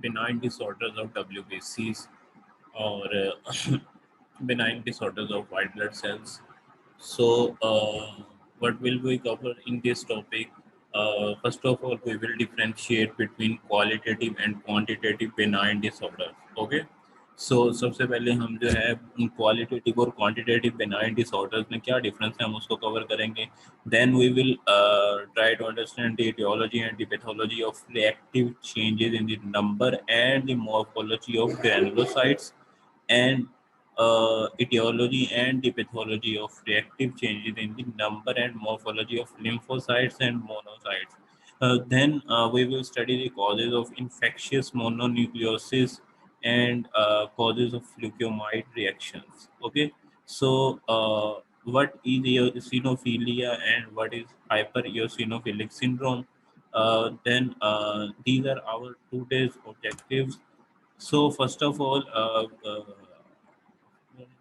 benign disorders of WBCs or benign disorders of white blood cells. So, what will we cover in this topic? First of all, we will differentiate between qualitative and quantitative benign disorders. Okay. So सबसे पहले हम जो है qualitative और quantitative benign disorders में क्या difference है हम उसको कवर करेंगे. Then we will try to understand the etiology and the pathology of reactive changes in the number and the morphology of granulocytes, and etiology and the pathology of reactive changes in the number and morphology of lymphocytes and monocytes. Then we will study the causes of infectious mononucleosis and causes of leukemite reactions. Okay, so what is eosinophilia and what is hypereosinophilic syndrome? Then these are our today's objectives. So first of all,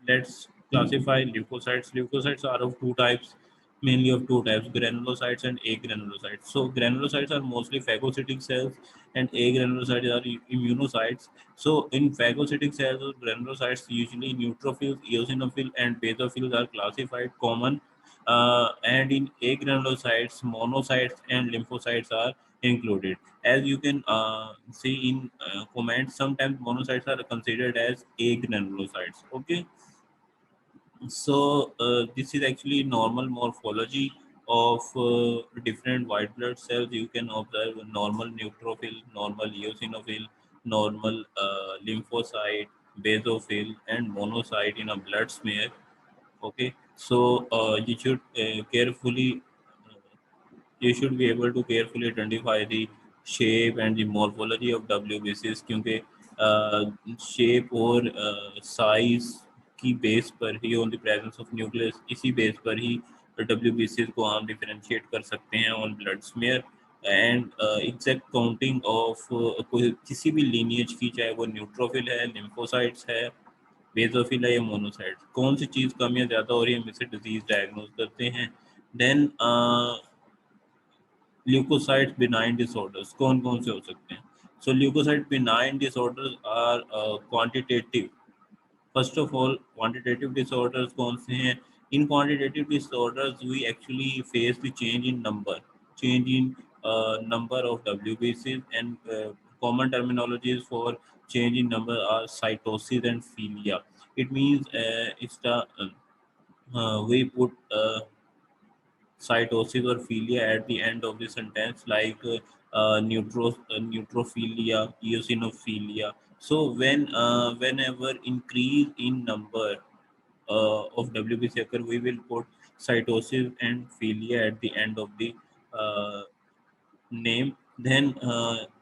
let's classify leukocytes. Leukocytes are of two types, mainly of two types, granulocytes and agranulocytes. So granulocytes are mostly phagocytic cells and agranulocytes are immunocytes. So in phagocytic cells or granulocytes, usually neutrophils, eosinophils and basophils are classified common. And in agranulocytes, monocytes and lymphocytes are included. As you can see in comments, sometimes monocytes are considered as agranulocytes. Okay, so this is actually normal morphology of different white blood cells. You can observe normal neutrophil, normal eosinophil, normal lymphocyte, basophil, and monocyte in a blood smear. Okay, so you should be able to carefully identify the shape and the morphology of WBCs, क्योंकि shape और size की base पर ही on the presence of nucleus, इसी base पर ही WBCs को हम डिफरेंशिएट कर सकते हैं on blood smear. And exact counting of कोई किसी भी लीनिएज की, चाहे वो न्यूट्रोफिल है, लिम्फोसाइट्स है, बेसोफिल है या मोनोसाइट्स, कौन सी चीज़ कम या ज़्यादा हो रही है, हम इसे डिजीज डायग्नोज करते हैं. देन ल्यूकोसाइट बिनाइन डिसऑर्डर्स कौन कौन से हो सकते हैं. So leucocyte benign disorders are quantitative. First of all quantitative disorders कौन से हैं. In quantitative disorders we actually face the change in number of WBCs, and common terminologies for change in number are cytosis and philia. It means it's the we put cytosis or philia at the end of the sentence, like neutrophilia, eosinophilia. So whenever increase in number of WBC occur, we will put cytosis and philia at the end of the uh, name. Then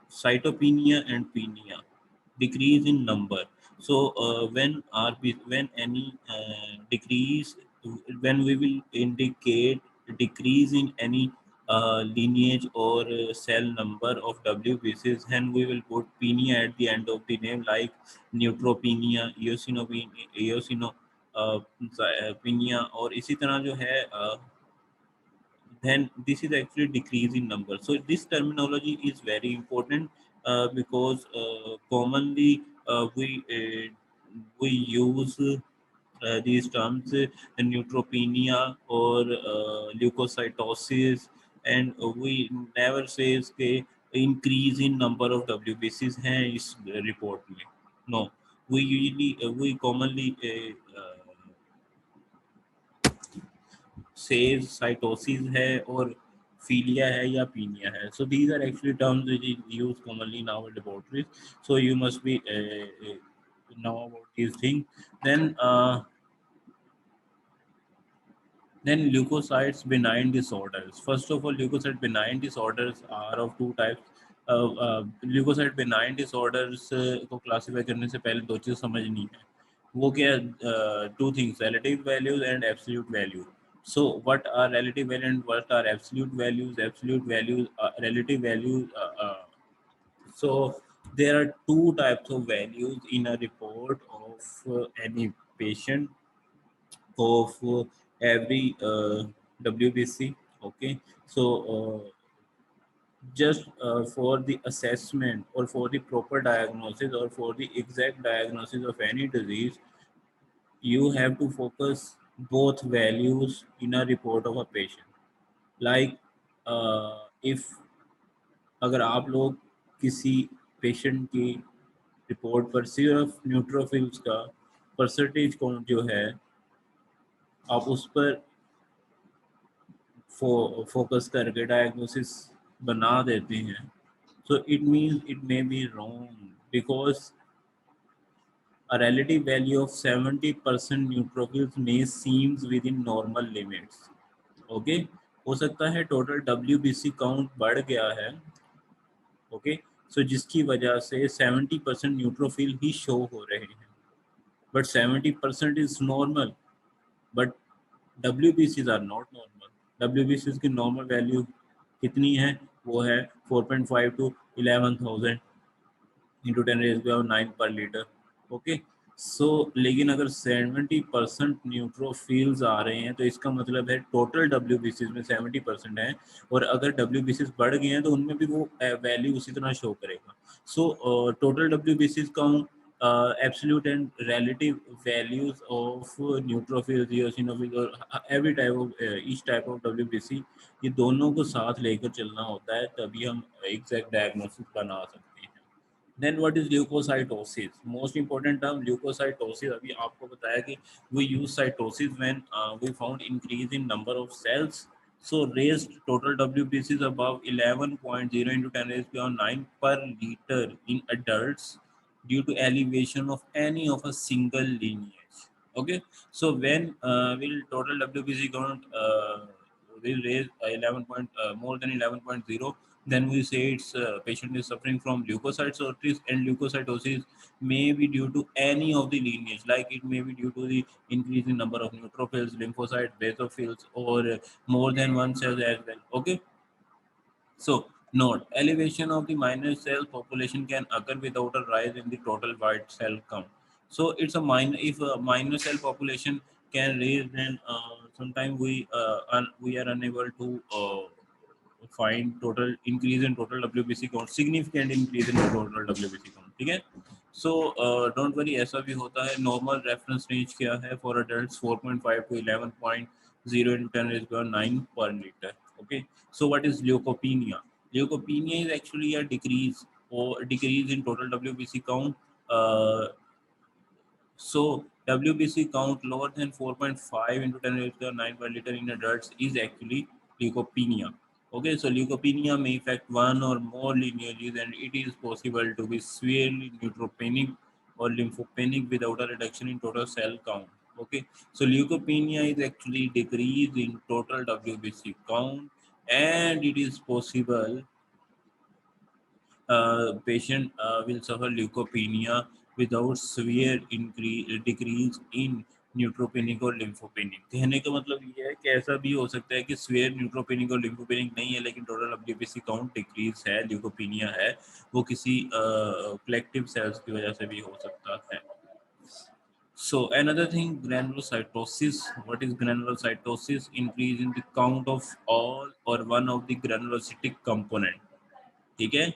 cytopenia and penia, decrease in number. So when any decrease, when we will indicate decrease in any lineage or cell number of WBCs, then we will put penia at the end of the name, like neutropenia, eosinopenia, और इसी तरह जो है then this is actually decrease in number. So this terminology is very important because commonly we use these terms, neutropenia or leukocytosis, and we never says कि increase in number of WBCs हैं इस report में. No, we commonly says cytosis है और philia है या pinia है. So these are actually terms which is used commonly in our laboratories. So you must be know about these things. Then then leukocytes benign disorders. First of all, leukocyte benign disorders are of two types. Leukocyte benign disorders को classify करने से पहले दो चीज़ समझनी है. वो क्या, two things, relative values and absolute value. So what are relative values and what are absolute values? Absolute values, relative values. So there are two types of values in a report of any patient of every WBC. Okay, so just for the assessment or for the proper diagnosis or for the exact diagnosis of any disease, you have to focus both values in a report of a patient. Like if अगर आप लोग किसी patient की report पर सिर्फ neutrophils का percentage count जो है आप उस पर फोकस करके डायग्नोसिस बना देते हैं, so it means it may be wrong because a relative value of 70% neutrophils may seems within normal limits. Okay, हो सकता है टोटल WBC काउंट बढ़ गया है, ओके, सो जिसकी वजह से 70% न्यूट्रोफिल ही शो हो रहे हैं, but 70% is normal, but WBCs are not normal. WBCs की नॉर्मल वैल्यू कितनी है? वो है 4.5 to 11,000 इंटू 10⁻⁹ पर लीटर. ओके, सो लेकिन अगर 70% न्यूट्रोफिल्स आ रहे हैं तो इसका मतलब है टोटल WBCs में 70% है, और अगर WBCs बढ़ गए हैं तो उनमें भी वो वैल्यू उसी तरह शो करेगा. So total WBCs count, absolute and relative values of neutrophils, eosinophils और every type of each type of WBC, ये दोनों को साथ लेकर चलना होता है, तभी हम एग्जैक्ट डायग्नोसिस बना सकते हैं. Then what is leukocytosis? Most important term leukocytosis. अभी आपको बताया कि we use cytosis when we found increase in number of cells, so raised total WBCs above 11.0 into 10 raised to 9 per liter in adults due to elevation of any of a single lineage. Okay, so when will total WBC count will raise 11 point more than 11.0, then we say it's patient is suffering from leukocytosis, and leukocytosis may be due to any of the lineage, like it may be due to the increase in number of neutrophils, lymphocytes, basophils, or more than one cell as well. Okay, so note, elevation of the minor cell population can occur without a rise in the total white cell count. So it's a minor, if a minor cell population can raise, then sometimes we are unable to find total increase in total WBC count, significant increase in total WBC count. ठीक है, so don't worry, ऐसा भी होता है. Normal reference range क्या है for adults? 4.5 to 11.0 into 10⁻⁹ per liter. Okay, so what is leukopenia? Leukopenia is actually a decrease in total WBC count. So WBC count lower than 4.5 into 10⁻⁹ per liter in adults is actually leukopenia. Okay, so leukopenia may affect one or more lineages, and it is possible to be severely neutropenic or lymphopenic without a reduction in total cell count. Okay, so leukopenia is actually decrease in total WBC count, and it is possible patient will suffer leukopenia without severe decrease in neutropenic और लिम्फोपेनिक. कहने का मतलब ये है कि ऐसा भी हो सकता है कि स्वेयर न्यूट्रोपेनिक और लिम्फोपेनिक नहीं है, लेकिन टोटल WBC काउंट डिक्रीज है, ल्यूकोपीनिया है, वो किसी कलेक्टिव सेल्स की वजह से भी हो सकता है. So another thing, granulocytosis. What is granulocytosis? Increase in the count of all or one of the granulocytic component. ठीक है,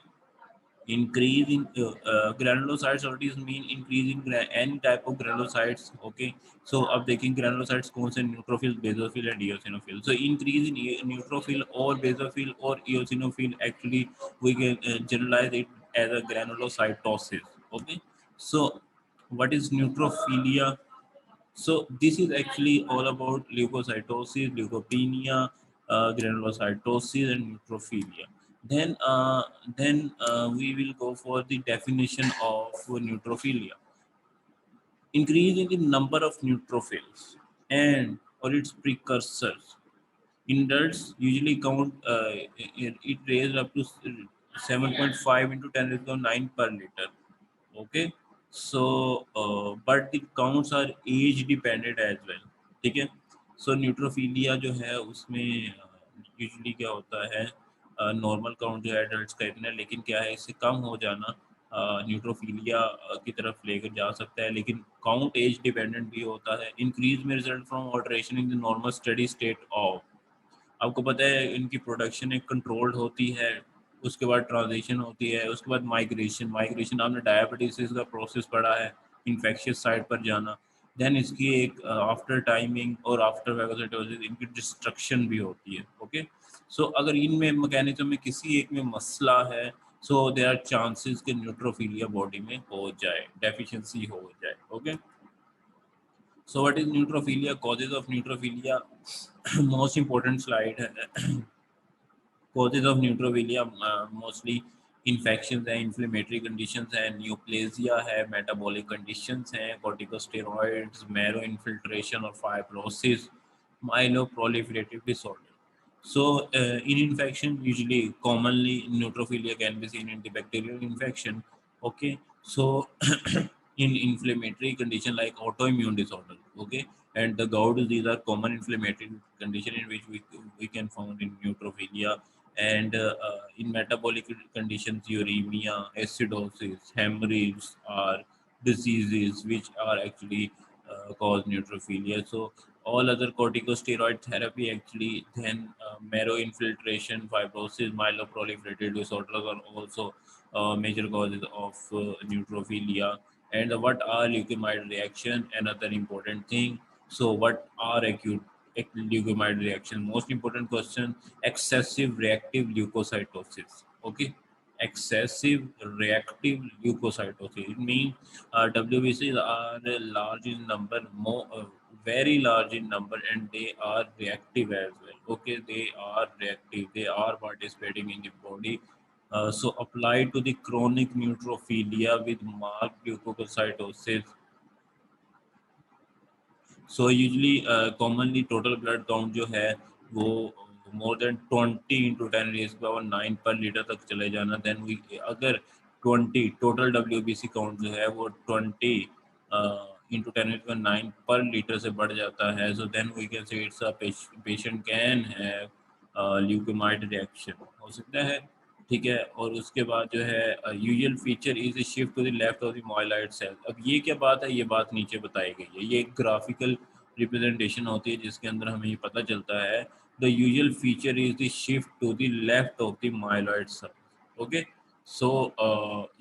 increase in granulocytes already mean increase in any type of granulocytes. Okay, so अब देखें granulocytes कौन से? neutrophil, basophil and eosinophil. So increase in neutrophil or basophil or eosinophil, actually we can generalize it as a granulocytosis. Okay, so what is neutrophilia? So this is actually all about leukocytosis, leukopenia, granulocytosis, and neutrophilia. Then, we will go for the definition of neutrophilia. Increase in the number of neutrophils and or its precursors. In adults, usually count it raised up to 7.5 into 10⁹ per liter. Okay, so but the counts are age dependent as well. ठीक है, so neutrophilia जो है उसमें usually क्या होता है, normal count जो है एडल्ट्स का इतना है, लेकिन क्या है इससे कम हो जाना न्यूट्रोफीलिया की तरफ लेकर जा सकता है, लेकिन काउंट एज डिपेंडेंट भी होता है. इंक्रीज में result from alteration in the normal steady state of. आपको पता है इनकी प्रोडक्शन एक कंट्रोल्ड होती है उसके बाद ट्रांजिशन होती है, उसके बाद माइग्रेशन। माइग्रेशन आपने डायबिटीज का प्रोसेस पढ़ा है, इन्फेक्शियस साइड पर जाना। देन इसकी एक आफ्टर टाइमिंग और आफ्टर वेगोसाइटोसिस इनकी डिस्ट्रक्शन भी होती है। ओके, सो अगर इनमें मैकेनिज्म में किसी एक में मसला है, सो देयर आर चांसेस कि न्यूट्रोफिलिया बॉडी में हो जाए, डेफिशिएंसी हो जाए। Okay, so what is न्यूट्रोफिलिया, causes of न्यूट्रोफिलिया। Most important slide है। Causes of neutropenia mostly infections हैं, inflammatory conditions हैं, neoplasia है, metabolic conditions हैं, corticosteroids, marrow infiltration और fibrosis, myeloproliferative disorder. So in infection, usually commonly neutrophilia can be seen in the bacterial infection. Okay, so in inflammatory condition like autoimmune disorder, okay, and the gout, these are common inflammatory condition in which we can found in neutrophilia. And in metabolic conditions, uremia, acidosis, hemorrhage are diseases which are actually cause neutrophilia. So all other corticosteroid therapy actually, then marrow infiltration, fibrosis, myeloproliferative disorders are also major causes of neutrophilia. And what are leukemia reaction? Another important thing. So what are acute leukemia reaction? Most important question: excessive reactive leukocytosis. Okay, excessive reactive leukocytosis. It means WBCs are large in number, very large in number, and they are reactive as well. Okay, they are reactive. They are participating in the body. So applied to the chronic neutrophilia with marked leukocytosis. So usually commonly total blood count जो है वो more than 20 × 10⁻⁹ पर litre तक चले जाना। Then we अगर 20 total WBC count जो है वो 20 × 10⁹ पर लीटर से बढ़ जाता है, so then we can say it's a patient can have leukaemoid reaction, हो सकता है। ठीक है, और उसके बाद जो है usual feature is shift to the left of the myeloid cell. अब ये क्या बात है, ये बात नीचे बताई गई है, ये एक ग्राफिकल रिप्रेजेंटेशन होती है जिसके अंदर हमें ये पता चलता है the usual feature is the shift to the left of the myeloid cell. Okay, so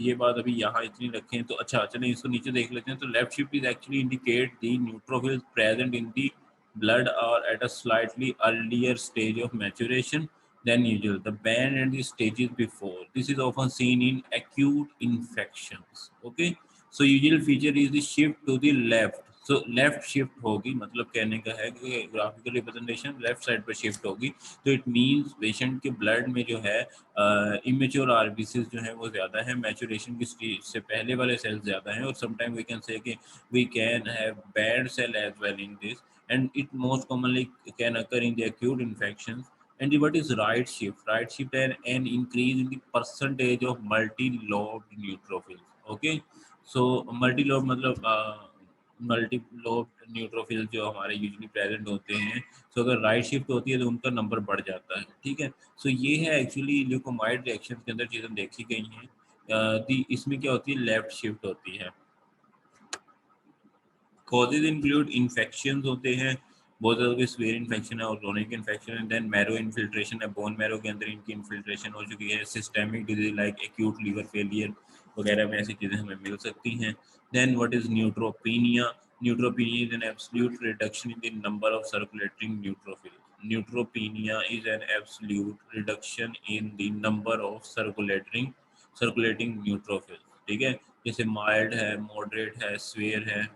ये बात अभी यहाँ इतनी रखें तो अच्छा, चलें इसको नीचे देख लेते हैं। तो left shift is actually indicate the neutrophils present in the blood are at a slightly earlier stage of maturation than usual. The band and the stages before. This is often seen in acute infections. Okay. So usual feature is the shift to the left. So left shift होगी, मतलब कहने का है कि graphical representation left side पर shift होगी। तो it means patient के ब्लड में जो है इमेच्योर आरबीसीज जो है वो ज़्यादा है, मैचुरेशन की स्टेज से पहले वाले सेल्स ज़्यादा हैं, और समटाइम वी कैन से कि we can have bad cell as well in this, and it most commonly can occur in the acute infections. And what is right shift? Right shift and an increase in the percentage of multi-lobed neutrophils. Okay, so multi-lobe मतलब multi-lobed neutrophils जो हमारे usually present होते हैं, so अगर right shift होती है तो उनका नंबर बढ़ जाता है। ठीक है, सो ये है एक्चुअली ल्यूकोमाइड रिएक्शन के अंदर चीज़ें देखी गई हैं। इसमें क्या होती है, लेफ्ट शिफ्ट होती है। कॉजेज इंक्लूड इन्फेक्शन होते हैं, बहुत ज़्यादा स्वेयर इन्फेक्शन है और क्रोनिक इन्फेक्शन है। देन मैरो इन्फिल्ट्रेशन है, बोन मैरो के अंदर इनकी इन्फिल्ट्रेशन हो चुकी है। Systemic disease like acute liver failure वगैरह में ऐसी चीज़ें हमें मिल सकती हैं। Then what is neutropenia? Neutropenia is an absolute reduction in the number of circulating neutrophils. Neutropenia is an absolute reduction in the number of circulating neutrophils. ठीक है, जैसे माइल्ड है, मॉडरेट है, स्वेयर है।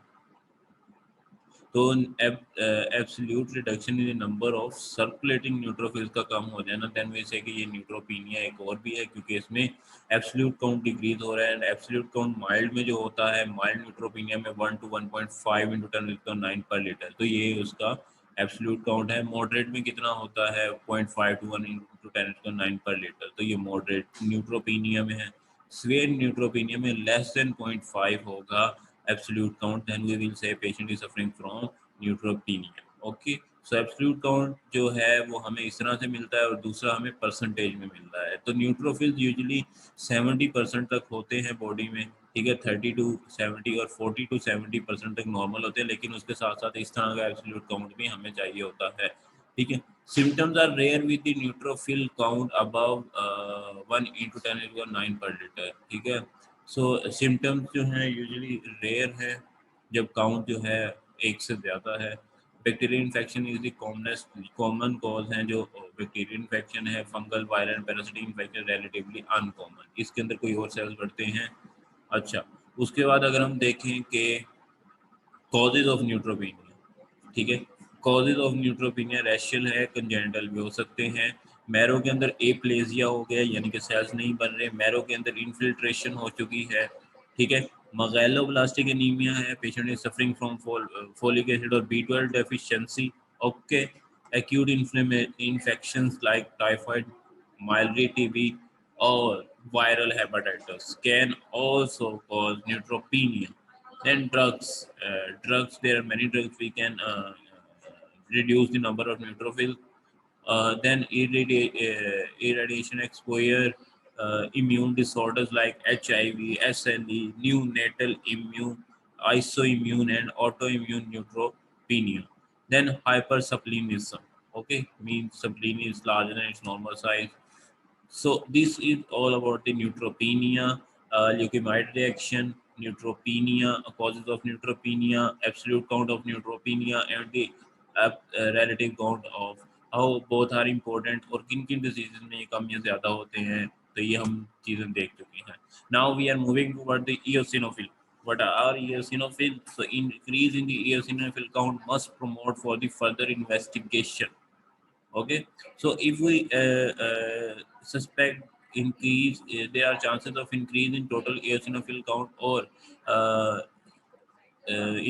तो absolute reduction in number of circulating neutrophils का कम हो जाना, देन वी से कि ये न्यूट्रोपीनिया एक और भी है, क्योंकि इसमें एब्सोल्यूट काउंट डिक्रीज हो रहा है। एंड एब्सोल्यूट काउंट माइल्ड में जो होता है, माइल्ड न्यूट्रोपीनिया में 1 to 1.5 × 10⁹ पर लीटर, तो ये उसका एब्सोल्यूट काउंट है। मॉडरेट में कितना होता है, 0.5 to 1 × 10⁹ पर लीटर, तो ये मॉडरेट न्यूट्रोपीनिया में है। स्वेयर न्यूट्रोपीनिया में लेस देन 0.5 होगा absolute count, then we will say patient is suffering from neutropenia. Okay, so absolute count जो है वो हमें इस तरह से मिलता है और दूसरा हमें परसेंटेज में मिलता है। तो न्यूट्रोफिल्स यूजुअली 70% तक होते हैं बॉडी में। ठीक है, 30 to 70 और 40 to 70% तक नॉर्मल होते हैं, लेकिन उसके साथ साथ इस तरह का एब्सोल्यूट काउंट भी हमें चाहिए होता है। ठीक है। Symptoms are rare with the neutrophil count above 1 × 10⁹ पर लीटर, ठीक है। सो सिम्टम्स जो हैं यूजुअली रेयर है जब काउंट जो है एक से ज़्यादा है। Bacterial infection is the common cause है जो बैक्टीरियल इन्फेक्शन है। Fungal viral parasitic infection relatively uncommon, इसके अंदर कोई और सेल्स बढ़ते हैं। अच्छा, उसके बाद अगर हम देखें कि कॉजेज ऑफ न्यूट्रोपीनिया, ठीक है। कॉजेज ऑफ न्यूट्रोपीनिया रैशियल है, कंजेनिटल भी हो सकते हैं। मैरो के अंदर एप्लेजिया हो गया, यानी कि सेल्स नहीं बन रहे। मैरो के अंदर इन्फिल्ट्रेशन हो चुकी है, ठीक है। मगैलोब्लास्टिक एनीमिया है, patient is suffering from folic acid और B12 deficiency, okay. Acute infections like typhoid, mild TB और viral hepatitis can also cause neutropenia. Then drugs. Drugs, there are many drugs we can reduce the number of neutrophils. Then irradiation exposure, immune disorders like HIV, SLE, neonatal immune, isoimmune, and autoimmune neutropenia. Then hypersupplenism. Okay, means spleen is larger than its normal size. So this is all about the neutropenia, leukemia reaction, neutropenia, causes of neutropenia, absolute count of neutropenia, and the relative count of how both are important और किन किन diseases में ये कम या ज़्यादा होते हैं, तो ये हम चीज़ें देख चुके हैं. Now we are moving toward the eosinophil. What are eosinophils? So increase in the eosinophil count must promote for the further investigation. Okay, so if we suspect increase, there are chances of increase in total eosinophil count or uh,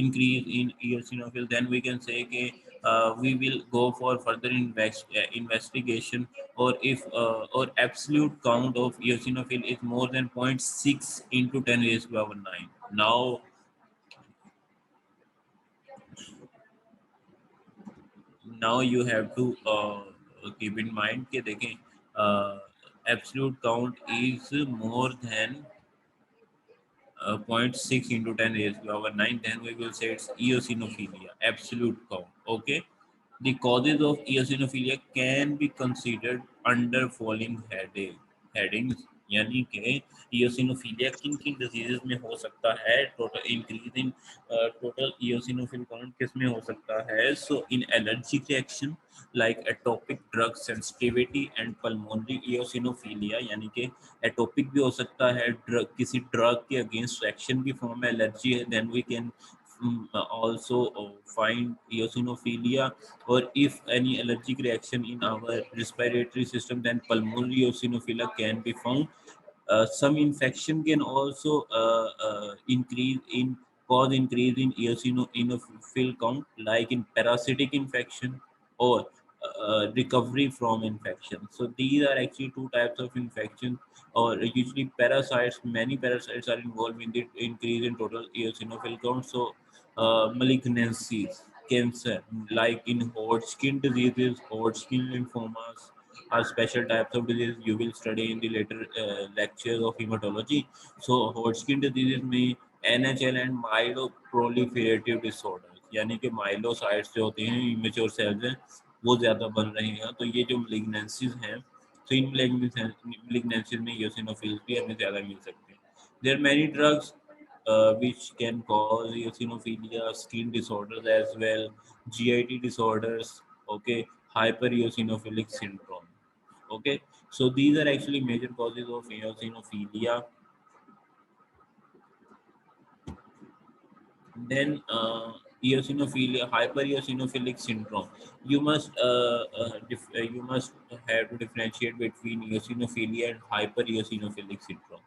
increase in eosinophil, then we can say that we will go for further investigation. Or if or absolute count of eosinophil is more than 0.6 into 10 raised to power 9. Now you have to keep in mind कि देखें absolute count is more than 0.6 into 10 raised to power 9, then we will say it's eosinophilia, absolute count. Okay. The causes of eosinophilia can be considered under following headings. यानी कि eosinophilia किन किन diseases में हो सकता है, total increase in total eosinophil count किस में हो सकता है. So in allergic reaction like atopic drug sensitivity and pulmonary eosinophilia, यानी कि एटोपिक भी हो सकता है, ड्रग किसी ड्रग के अगेंस्ट रिएक्शन की फॉर्म में एलर्जी है, then we can also find eosinophilia. Or if any allergic reaction in our respiratory system, then pulmonary eosinophilia can be found. Some infection can also cause increase in eosinophil count, like in parasitic infection or recovery from infection. So these are actually two types of infection, or usually parasites. Many parasites are involved in the increase in total eosinophil count. So malignancies, cancer, like in Hodgkin diseases, Hodgkin lymphomas are special types of disease you will study in the later lectures of hematology. So Hodgkin diseases में NHL and myeloproliferative disorders, यानी कि माइलोसाइट्स जो होते हैं, immature sales हैं, वो ज़्यादा बन रहे हैं. तो ये जो malignancies हैं, तो इन malignancies में eosinophils भी हमें ज़्यादा मिल सकते हैं. There are many drugs which can cause eosinophilia, skin disorders as well, GIT disorders, okay, hypereosinophilic syndrome. Okay, so these are actually major causes of eosinophilia. Then eosinophilia, hypereosinophilic syndrome. You must have to differentiate between eosinophilia and hypereosinophilic syndrome.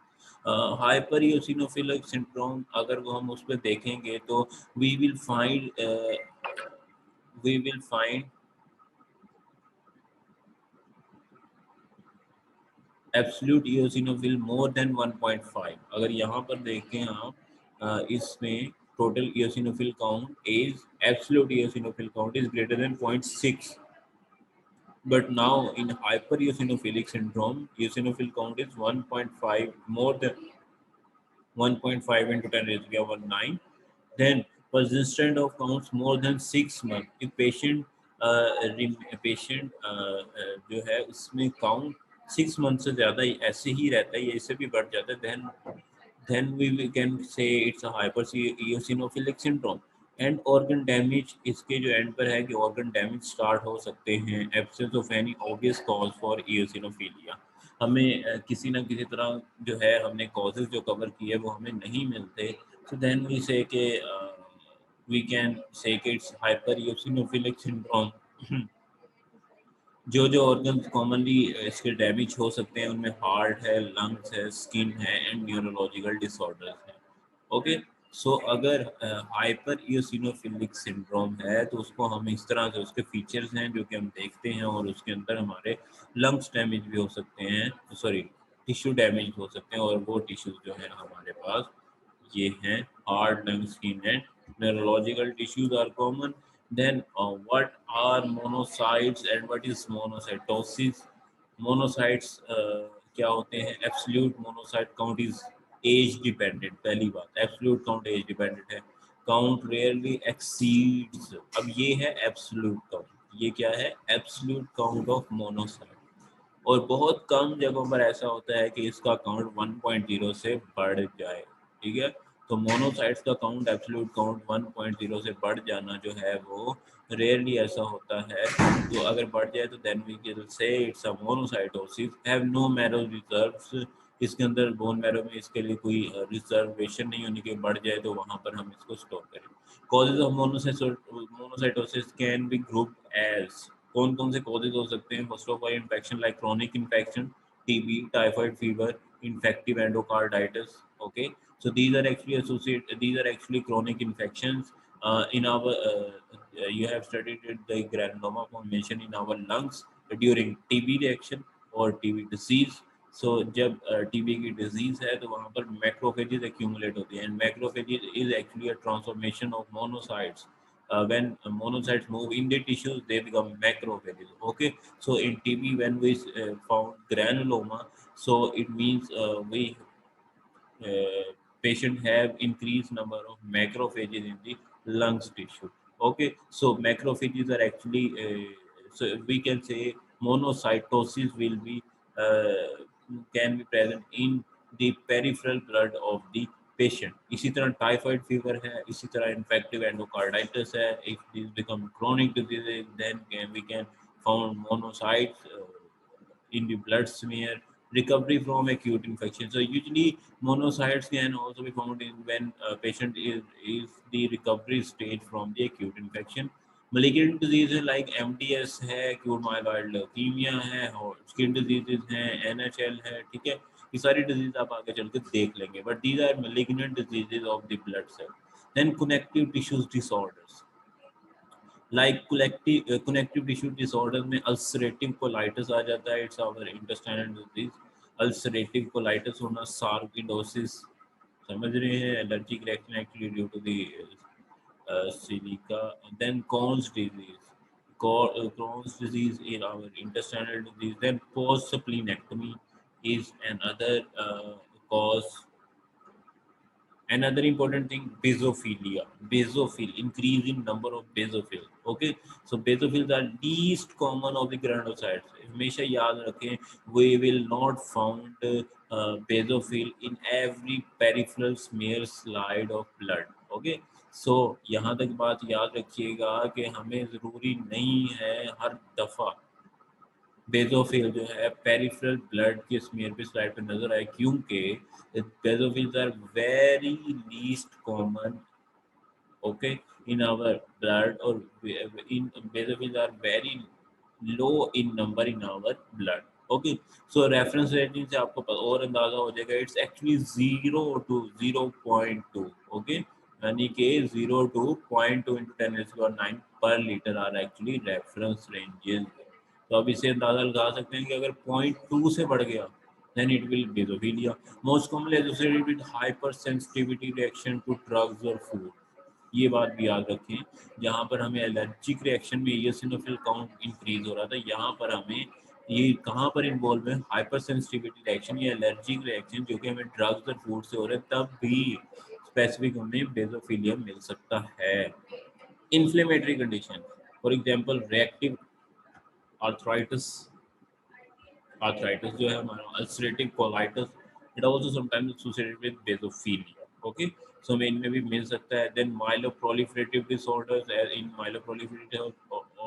Hypereosinophilic syndrome अगर वो हम उस पर देखेंगे तो we will find absolute eosinophil more than 1.5. अगर यहाँ पर देखें आप इसमें total eosinophil count is absolute eosinophil count is greater than 0.6. But now in hypereosinophilic syndrome, eosinophil count is 1.5, more than 1.5 into 10 raised to the power 9. Then persistent of counts more than 6 months. If patient patient जो है उसमें count 6 month से ज़्यादा ऐसे ही रहता है या इससे भी बढ़ जाता है, then we can say it's a hypereosinophilic syndrome. And organ damage, इसके जो एंड पर है कि ऑर्गन डैमेज स्टार्ट हो सकते हैं, absence of any obvious cause for इयोसिनोफिलिया। हमें किसी ना किसी तरह जो है हमने कॉजेज जो कवर किए वो हमें नहीं मिलते, so then we say कि we can say कि it's hypereosinophilic syndrome. जो जो ऑर्गन्स कॉमनली इसके डैमेज हो सकते हैं उनमें हार्ट है, लंग्स है, स्किन है एंड न्यूरोलॉजिकल डिसऑर्डर्स है। ओके, सो अगर हाइपर इयोसिनोफिलिक सिंड्रोम है तो उसको हम इस तरह से, उसके फीचर्स हैं जो कि हम देखते हैं, और उसके अंदर हमारे लंग्स डैमेज भी हो सकते हैं, सॉरी टिश्यू डैमेज हो सकते हैं, और वो टिश्यूज जो है हमारे पास ये हैं heart, lung, skin and neurological tissues are common. Then what are monocytes and what is monocytosis? Monocytes क्या होते हैं? Absolute monocyte count is age dependent. पहली बात, absolute count age dependent है. Count rarely exceeds. अब ये है absolute count. ये क्या है? Absolute count of monocyte. और बहुत कम जगहों पर ऐसा होता है कि इसका काउंट 1.0 से बढ़ जाए। ठीक है, तो मोनोसाइट्स का काउंट, एब्सोल्यूट काउंट 1.0 से बढ़ जाना जो है वो रेयरली ऐसा होता है। तो अगर बढ़ जाए तो then we can say it's a monocytosis, have no marrow reserves. इसके अंदर बोन मैरो में इसके लिए कोई रिजर्वेशन नहीं होनी कि बढ़ जाए तो वहाँ पर हम इसको स्टोर करें। Causes of monocytosis can be group as, कौन कौन से कॉजेज हो सकते हैं? First of all infection like chronic infection, TB, typhoid fever, infective endocarditis. Okay, so these are actually chronic infections. In our You have studied the granuloma formation in our lungs during TB reaction or TB disease. So जब TB की disease है तो वहाँ पर macrophages accumulate होती हैं, and macrophages is actually a transformation of monocytes. When monocytes move in the tissues, they become macrophages. Okay, so in TB when we found granuloma, so it means we uh, patient have increased number of macrophages in the lungs tissue. Okay, so macrophages are actually so we can say monocytosis will be can be present in the peripheral blood of the patient. इसी तरह typhoid fever है, इसी तरह infective endocarditis है. If these become chronic diseases, then we can found monocytes in the blood smear. Recovery from acute infection. So usually monocytes can also be found in when a patient is the recovery stage from the acute infection. Malignant diseases like MDS है, acute myeloid leukemia है, और skin diseases हैं, NHL है. ठीक है, ये सारी disease आप आगे चल के देख लेंगे, but these are malignant diseases of the blood cell. Then connective tissues disorders like connective tissue disorders में ulcerative colitis आ जाता है. It's our intestinal disease. ulcerative colitis होना, sarcoidosis, समझ रहे हैं, allergic reaction actually due to the silica. Then Crohn's disease, Crohn's disease in our intestinal disease. Then post splenectomy is another cause. Another important thing, basophilia. Basophil, increase in number of basophil. Okay, so basophils are least common of the granulocytes. हमेशा याद रखें, we will not found basophil in every peripheral smear slide of blood. Okay, so यहाँ तक बात याद रखिएगा कि हमें ज़रूरी नहीं है हर दफ़ा बेजोफिल जो है पेरिफेरल ब्लड के स्मीयर पे स्लाइड पे नजर आए, क्योंकि basophils are very least common. Okay, in our blood, और इन basophils are very low in number in our blood. Okay, so reference rating से आपको और अंदाजा हो जाएगा. It's actually 0 to 0.2. ओके, यानी कि 0 to 0.2 into 10⁻⁹ पर litre are actually reference ranges. तो अब इसे अंदाजा लगा सकते हैं कि अगर 0.2 से बढ़ गया then it will be basophilia. Most commonly associated with hypersensitivity reaction to drugs or food. ये बात भी याद रखें, जहाँ पर हमें एलर्जिक रिएक्शन में इयोसिनोफिल काउंट इंक्रीज हो रहा था, यहाँ पर हमें ये कहाँ पर इन्वॉल्व है? हाइपर सेंसिटिविटी रिएक्शन या एलर्जिक रिएक्शन जो कि हमें ड्रग्स और फूड से हो रहे हैं, तब भी स्पेसिफिक हमें बेसोफिलिया मिल सकता है. Inflammatory condition, for example reactive arthritis, arthritis जो है हमारा ulcerative colitis, it also sometimes associated with basophilia. Okay, so हमें इनमें भी मिल सकता है। Then myeloproliferative disorders, in myeloproliferative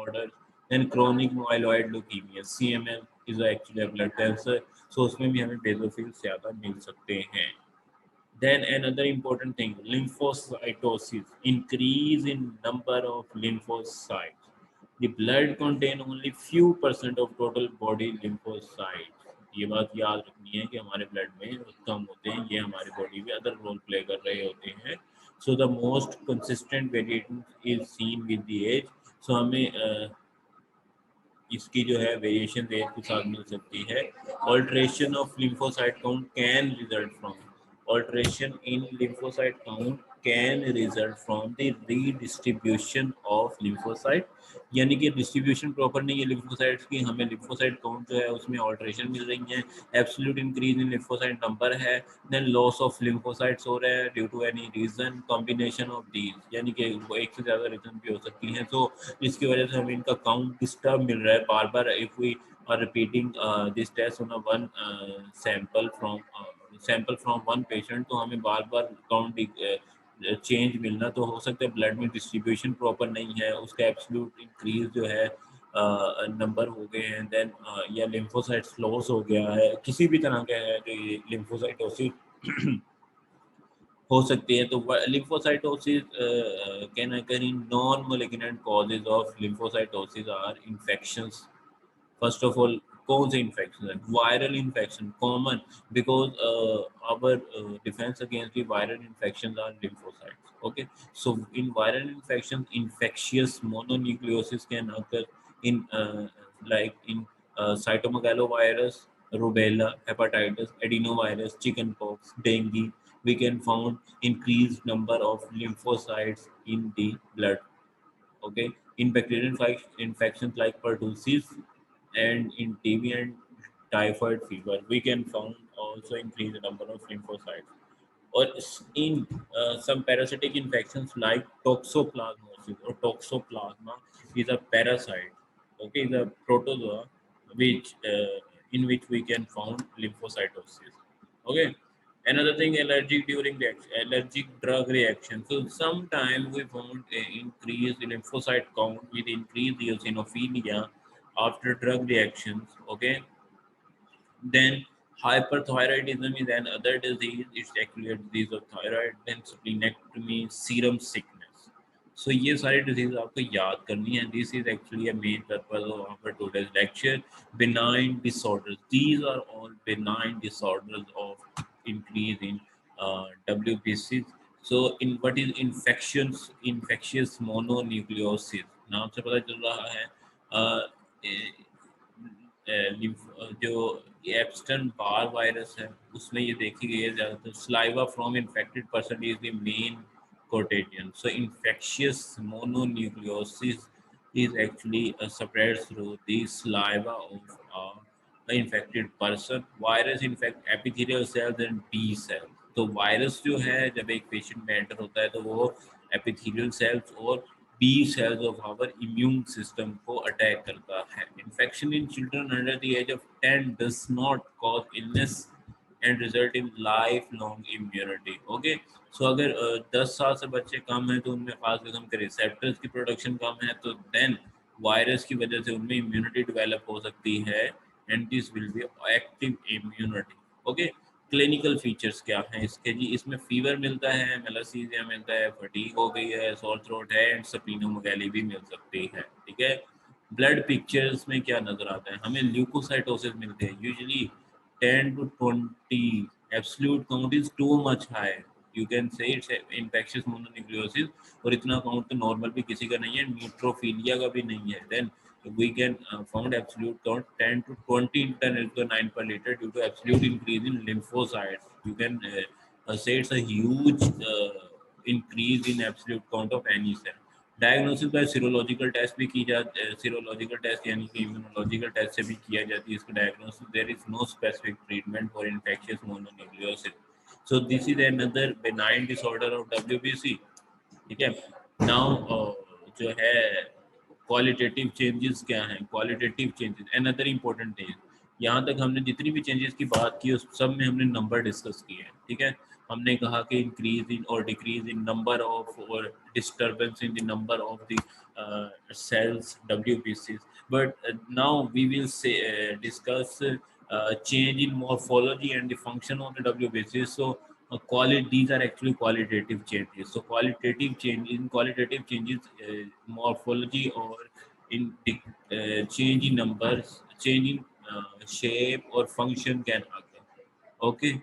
orders, then chronic myeloid leukaemia, CML is actually a blood cancer, so उसमें भी हमें बेसोफिल्स ज़्यादा मिल सकते हैं। Then another important thing, lymphocytosis, increase in number of lymphocytes. The blood contain only few percent of total body lymphocytes. ये बात याद रखनी है कि हमारे ब्लड में कम होते हैं, ये हमारे बॉडी में अदर रोल प्ले कर रहे होते हैं। So the most consistent variation is seen with the age. So हमें इसकी जो है वेरिएशन एज के साथ मिल सकती है। Alteration of lymphocyte count can result from, alteration in lymphocyte count can result from the redistribution of lymphocyte, यानी कि डिस्ट्रीब्यूशन प्रॉपर नहीं है लिम्फोसाइट्स की, हमें लिम्फोसाइट काउंट जो है उसमें ऑल्ट्रेशन मिल रही है, absolute increase in lymphocyte number है, देन लॉस ऑफ लिम्फोसाइट्स हो रहा है due to any reason, combination of these, यानी कि वो एक से ज़्यादा रीजन भी हो सकती हैं। तो इसकी वजह से हमें इनका काउंट डिस्टर्ब मिल रहा है बार बार। If we are repeating this test on a one sample from one patient, तो हमें बार बार काउंट चेंज मिलना, तो हो सकता है ब्लड में डिस्ट्रीब्यूशन प्रॉपर नहीं है, उसका एब्सोल्यूट इंक्रीज जो है नंबर हो गए हैं, देन या लिम्फोसाइट्स लॉस हो गया है, किसी भी तरह का है जो ये लिम्फोसाइटोसिस हो सकती है। तो lymphocytosis can occur in non malignant causes of lymphocytosis are infections। First of all कौन से इन्फेक्शन है? Viral infection common, because our defense against the viral infections are lymphocytes। Okay, so in viral infections, infectious mononucleosis can occur in like in cytomegalovirus, rubella, hepatitis, adenovirus, chickenpox, dengue. We can found increased number of lymphocytes in the blood. Okay, in bacterial infections like pertussis, and in TB and typhoid fever, we can found also increase the number of lymphocytes. Or in some parasitic infections like toxoplasmosis or toxoplasma is a parasite. Okay, is a protozoa which in which we can found lymphocytosis. Okay. Another thing, allergic during the allergic drug reaction. So sometimes we found a increased lymphocyte count with increased eosinophilia after drug reactions. Okay, then hyperthyroidism is another disease. It's actually a disease of thyroid. Then splenectomy, serum sickness. So ये सारी disease आपको याद करनी है. This is actually a main purpose of our today's lecture. Benign disorders. These are all benign disorders of increase in WBC. So in what is infections, infectious mononucleosis. नाम से पता चल रहा है जो एप्स्टन बार वायरस है उसमें ये देखी गई है ज़्यादातर। saliva from infected person is the main contagion. So infectious mononucleosis is actually spread through the saliva of an infected person. Virus infect epithelial cells and B cells. तो वायरस जो है जब एक पेशेंट में एंटर होता है तो वो एपिथेलियल सेल्स और B cells of our immune system को अटैक करता है. Infection in children under the age of 10 does not cause illness and result in lifelong immunity. Okay, so अगर 10 साल से बच्चे कम हैं तो उनमें खास किस्म के रिसेप्टर्स की प्रोडक्शन कम है, तो देन वायरस की वजह से उनमें इम्यूनिटी डेवलप हो सकती है and this will be active immunity. Okay, clinical features क्या हैं इसके जी? इसमें फीवर मिलता है, मेलासीजिया मिलता है, फटीग हो गई है, सोर थ्रोट है एंड स्प्लीनोमेगाली भी मिल सकती है. ठीक है, ब्लड पिक्चर्स में क्या नजर आता है? हमें ल्यूकोसाइटोसिस मिलते हैं usually 10 to 20. Absolute count is too much high. You can say it's infectious mononucleosis, और इतना काउंट तो नॉर्मल भी किसी का नहीं है, न्यूट्रोफिलिया का भी नहीं है. Then we can found absolute count 10 to 20 into 10 to 9 per liter due to absolute increase in lymphocytes. You can say it's a huge increase in absolute count of any cell. Diagnosis by serological test भी की जाती है. Serological test यानी कि immunological test से भी किया जाती है इसका diagnosis. There is no specific treatment for infectious mononucleosis. So this is another benign disorder of WBC. ठीक है, नाउ जो है क्वालिटेटिव चेंजेस क्या हैं, क्वालिटेटिव चेंजेस अनदर इम्पोर्टेंट है। यहाँ तक हमने जितनी भी चेंजेस की बात की उस सब में हमने नंबर डिस्कस किए हैं, ठीक है। हमने कहा कि इंक्रीज इन और डिक्रीज इन नंबर ऑफ और disturbance in the number of the cells WBCs, but now we will say discuss change in morphology and the function of the WBCs. So these are actually qualitative changes. So qualitative changes, morphology or in the change in numbers, change in shape or function can occur. Okay.